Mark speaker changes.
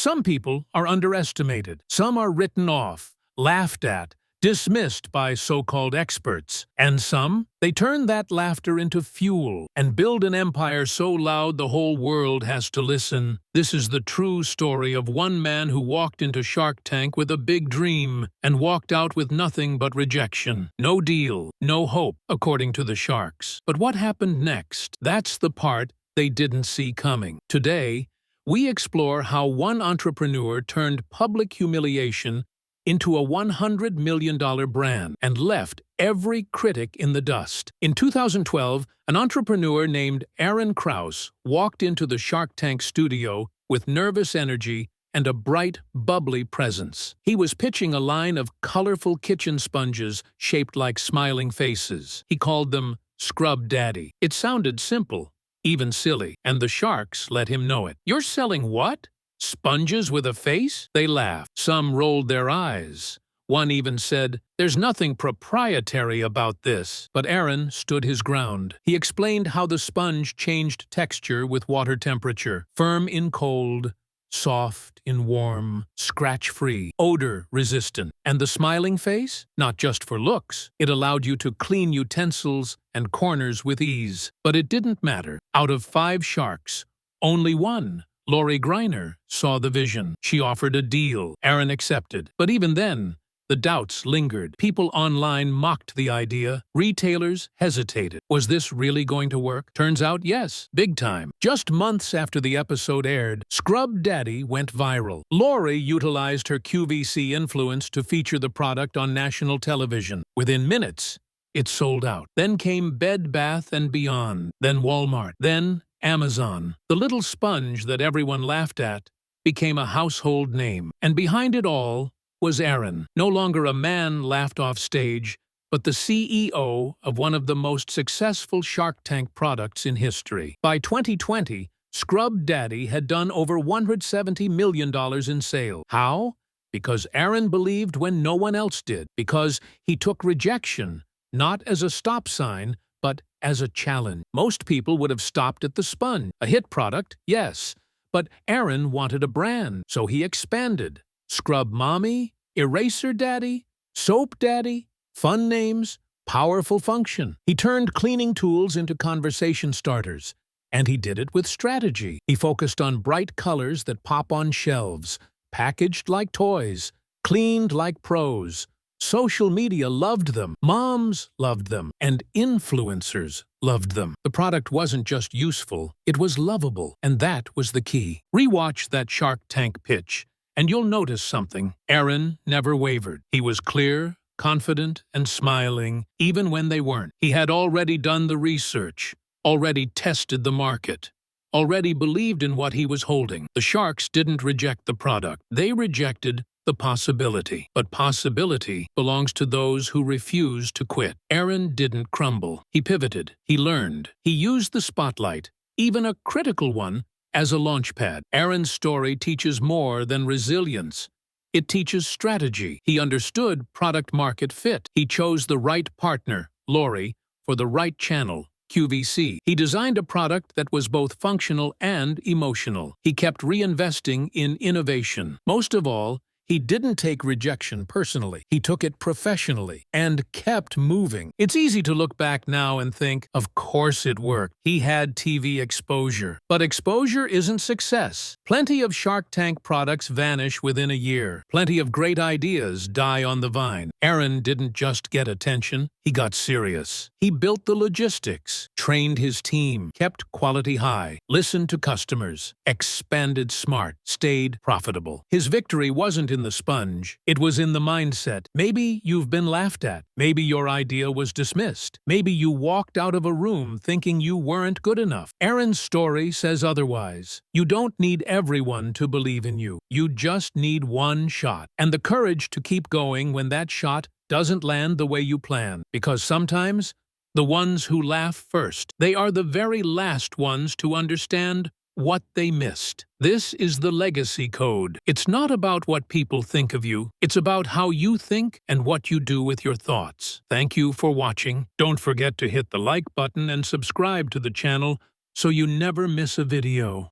Speaker 1: Some people are underestimated. Some are written off, laughed at, dismissed by so-called experts. And some, they turn that laughter into fuel and build an empire so loud the whole world has to listen. This is the true story of one man who walked into Shark Tank with a big dream and walked out with nothing but rejection. No deal, no hope, according to the sharks. But what happened next? That's the part they didn't see coming. Today, we explore how one entrepreneur turned public humiliation into a $100 million brand and left every critic in the dust. In 2012, an entrepreneur named Aaron Krause walked into the Shark Tank studio with nervous energy and a bright, bubbly presence. He was pitching a line of colorful kitchen sponges shaped like smiling faces. He called them Scrub Daddy. It sounded simple, even silly, and the sharks let him know it. "You're selling what? Sponges with a face?" They laughed. Some rolled their eyes. One even said, "There's nothing proprietary about this." But Aaron stood his ground. He explained how the sponge changed texture with water temperature, firm in cold, soft in warm, scratch-free, odor-resistant. And the smiling face? Not just for looks. It allowed you to clean utensils and corners with ease. But it didn't matter. Out of 5 sharks, only one, Lori Greiner, saw the vision. She offered a deal. Aaron accepted. But even then, the doubts lingered. People online mocked the idea. Retailers hesitated. Was this really going to work? Turns out, yes, big time. Just months after the episode aired, Scrub Daddy went viral. Lori utilized her QVC influence to feature the product on national television. Within minutes, it sold out. Then came Bed Bath & Beyond, then Walmart, then Amazon. The little sponge that everyone laughed at became a household name. And behind it all was Aaron, no longer a man laughed off stage, but the CEO of one of the most successful Shark Tank products in history. By 2020, Scrub Daddy had done over $170 million in sales. How? Because Aaron believed when no one else did. Because he took rejection, not as a stop sign, but as a challenge. Most people would have stopped at the sponge. A hit product, yes, but Aaron wanted a brand, so he expanded. Scrub Mommy, Eraser Daddy, Soap Daddy, fun names, powerful function. He turned cleaning tools into conversation starters, and he did it with strategy. He focused on bright colors that pop on shelves, packaged like toys, cleaned like pros. Social media loved them, moms loved them, and influencers loved them. The product wasn't just useful, it was lovable, and that was the key. Rewatch that Shark Tank pitch, and you'll notice something. Aaron never wavered. He was clear, confident, and smiling, even when they weren't. He had already done the research, already tested the market, already believed in what he was holding. The sharks didn't reject the product. They rejected the possibility. But possibility belongs to those who refuse to quit. Aaron didn't crumble. He pivoted. He learned. He used the spotlight, even a critical one, as a launchpad. Aaron's story teaches more than resilience. It teaches strategy. He understood product-market fit. He chose the right partner, Lori, for the right channel, QVC. He designed a product that was both functional and emotional. He kept reinvesting in innovation. Most of all, he didn't take rejection personally. He took it professionally and kept moving. It's easy to look back now and think, of course it worked. He had TV exposure. But exposure isn't success. Plenty of Shark Tank products vanish within a year. Plenty of great ideas die on the vine. Aaron didn't just get attention. He got serious. He built the logistics, trained his team, kept quality high, listened to customers, expanded smart, stayed profitable. His victory wasn't in the sponge. It was in the mindset. Maybe you've been laughed at. Maybe your idea was dismissed. Maybe you walked out of a room thinking you weren't good enough. Aaron's story says otherwise. You don't need everyone to believe in you. You just need one shot. And the courage to keep going when that shot doesn't land the way you plan. Because sometimes, the ones who laugh first, they are the very last ones to understand what they missed. This is the legacy code. It's not about what people think of you. It's about how you think and what you do with your thoughts. Thank you for watching. Don't forget to hit the like button and subscribe to the channel so you never miss a video.